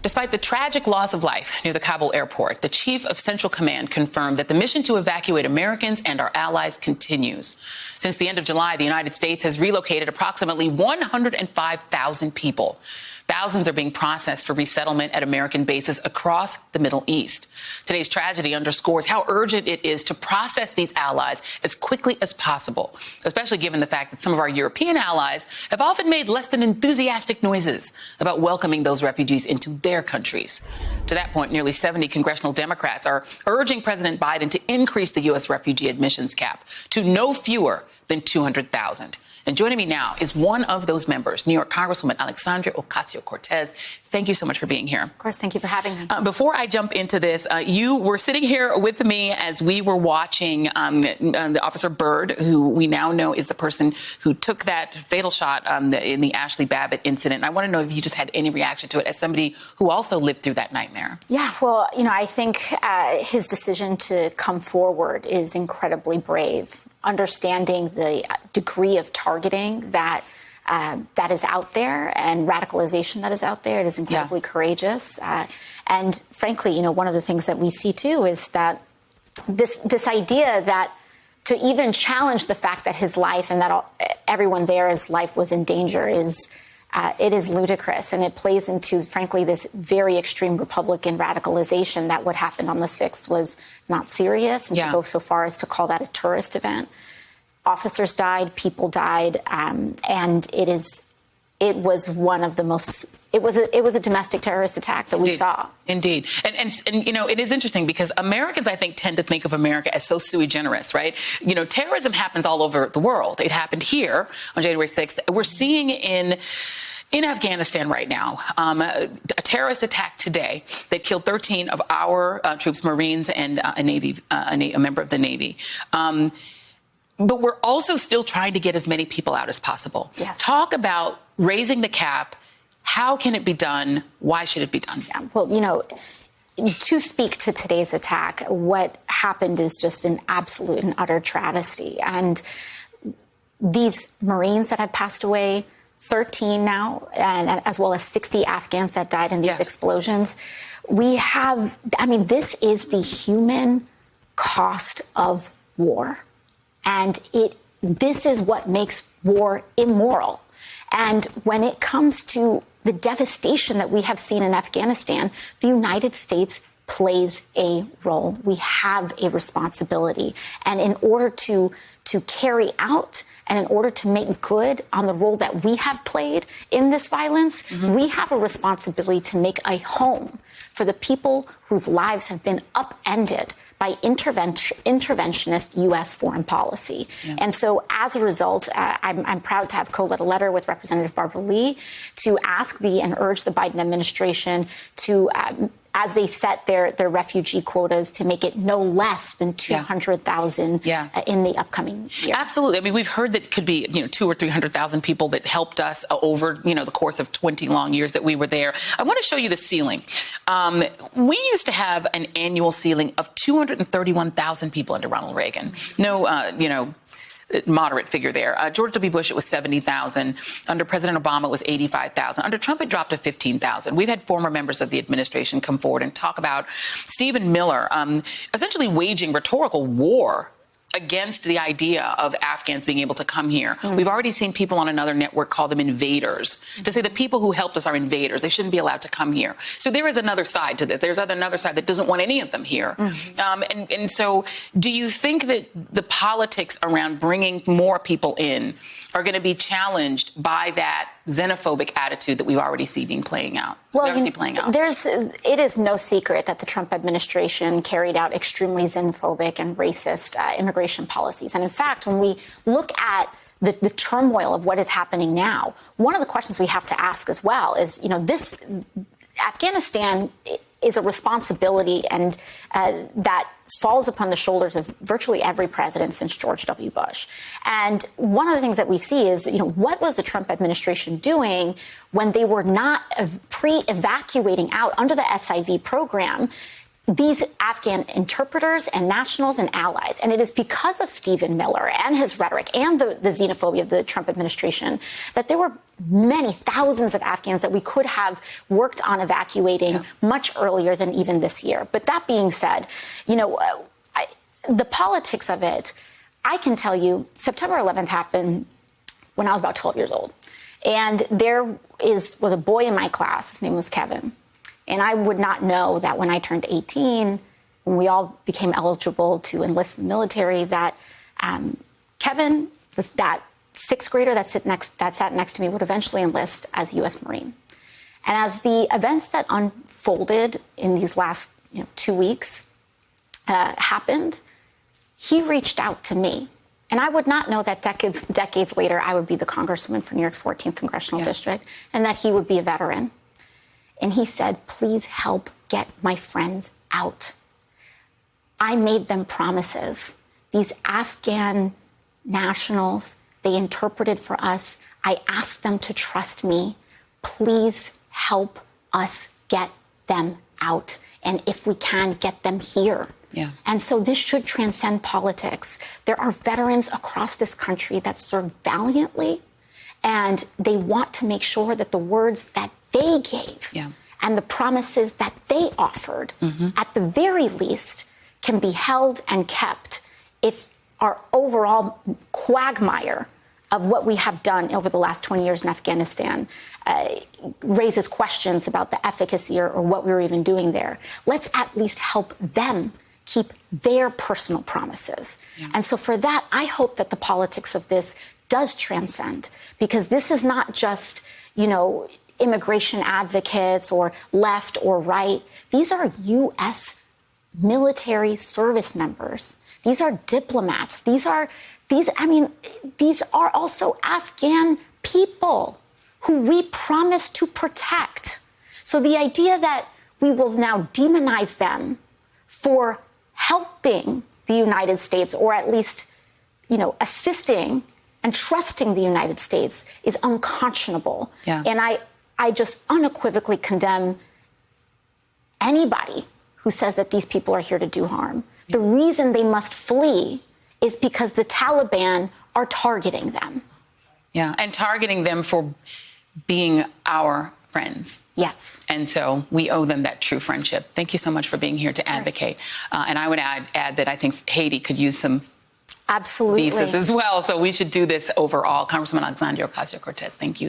Despite the tragic loss of life near the Kabul airport, the chief of Central Command confirmed that the mission to evacuate Americans and our allies continues. Since the end of July, the United States has relocated approximately 105,000 people. Thousands are being processed for resettlement at American bases across the Middle East. Today's tragedy underscores how urgent it is to process these allies as quickly as possible, especially given the fact that some of our European allies have often made less than enthusiastic noises about welcoming those refugees into their countries. To that point, nearly 70 congressional Democrats are urging President Biden to increase the U.S. refugee admissions cap to no fewer than 200,000. And joining me now is one of those members, New York Congresswoman Alexandria Ocasio-Cortez. Thank you so much for being here. Of course. Thank you for having me. Before I jump into this, you were sitting here with me as we were watching the Officer Byrd, who we now know is the person who took that fatal shot in the Ashley Babbitt incident. And I want to know if you just had any reaction to it as somebody who also lived through that nightmare. Yeah, well, I think his decision to come forward is incredibly brave, understanding the degree of targeting that is out there and radicalization that is out there. It is incredibly courageous. And frankly, one of the things that we see, too, is that this idea that to even challenge the fact that his life and that everyone there's life was in danger it is ludicrous. And it plays into, frankly, this very extreme Republican radicalization that what happened on the 6th was not serious. And to go so far as to call that a tourist event. Officers died, people died, and it was one of the most. It was a domestic terrorist attack that we saw. Indeed. And it is interesting because Americans, I think, tend to think of America as so sui generis, right? Terrorism happens all over the world. It happened here on January 6th. We're seeing in Afghanistan right now, a terrorist attack today that killed 13 of our troops, Marines, and a member of the Navy. But we're also still trying to get as many people out as possible. Yes. Talk about raising the cap. How can it be done? Why should it be done? Yeah, well, to speak to today's attack, what happened is just an absolute and utter travesty. And these Marines that have passed away, 13 now, and as well as 60 Afghans that died in these explosions. This is the human cost of war. And this is what makes war immoral. And when it comes to the devastation that we have seen in Afghanistan, the United States plays a role. We have a responsibility. And in order to carry out and in order to make good on the role that we have played in this violence, we have a responsibility to make a home for the people whose lives have been upended by interventionist U.S. foreign policy. Yeah. And so as a result, I'm proud to have co-led a letter with Representative Barbara Lee to ask and urge the Biden administration to, as they set their refugee quotas, to make it no less than 200,000 in the upcoming year. Absolutely. We've heard that it could be, 200,000 or 300,000 people that helped us over, the course of 20 long years that we were there. I want to show you the ceiling. We used to have an annual ceiling of 231,000 people under Ronald Reagan. No, moderate figure there. George W. Bush, it was 70,000. Under President Obama, it was 85,000. Under Trump, it dropped to 15,000. We've had former members of the administration come forward and talk about Stephen Miller essentially waging rhetorical war against the idea of Afghans being able to come here. We've already seen people on another network call them invaders, to say the people who helped us are invaders. They shouldn't be allowed to come here. So there is another side to this. There's another side that doesn't want any of them here. And so do you think that the politics around bringing more people in are going to be challenged by that xenophobic attitude that we already see playing out? It is no secret that the Trump administration carried out extremely xenophobic and racist immigration policies. And in fact, when we look at the turmoil of what is happening now, one of the questions we have to ask as well is, this Afghanistan is a responsibility and that falls upon the shoulders of virtually every president since George W. Bush. And one of the things that we see is, what was the Trump administration doing when they were not pre-evacuating out under the SIV program these Afghan interpreters and nationals and allies. And it is because of Stephen Miller and his rhetoric and the xenophobia of the Trump administration that there were many thousands of Afghans that we could have worked on evacuating much earlier than even this year. But that being said, the politics of it, I can tell you, September 11th happened when I was about 12 years old. And there was a boy in my class, his name was Kevin. And I would not know that when I turned 18, when we all became eligible to enlist in the military, that Kevin, that sixth grader that sat next to me, would eventually enlist as a U.S. Marine. And as the events that unfolded in these last 2 weeks happened, he reached out to me. And I would not know that decades later, I would be the congresswoman for New York's 14th congressional district, and that he would be a veteran. And he said, please help get my friends out. I made them promises. These Afghan nationals, they interpreted for us. I asked them to trust me. Please help us get them out. And if we can, get them here. Yeah. And so this should transcend politics. There are veterans across this country that serve valiantly, and they want to make sure that the words that they gave and the promises that they offered, at the very least, can be held and kept if our overall quagmire of what we have done over the last 20 years in Afghanistan raises questions about the efficacy or what we were even doing there. Let's at least help them keep their personal promises. And so for that, I hope that the politics of this does transcend, because this is not just, immigration advocates or left or right. These are U.S. military service members. These are diplomats. These are also Afghan people who we promised to protect. So the idea that we will now demonize them for helping the United States, or at least, assisting and trusting the United States, is unconscionable. And I just unequivocally condemn anybody who says that these people are here to do harm. The reason they must flee is because the Taliban are targeting them. And targeting them for being our friends. Yes. And so we owe them that true friendship. Thank you so much for being here to advocate. And I would add that I think Haiti could use some visas as well. So we should do this overall. Congresswoman Alexandria Ocasio-Cortez, thank you.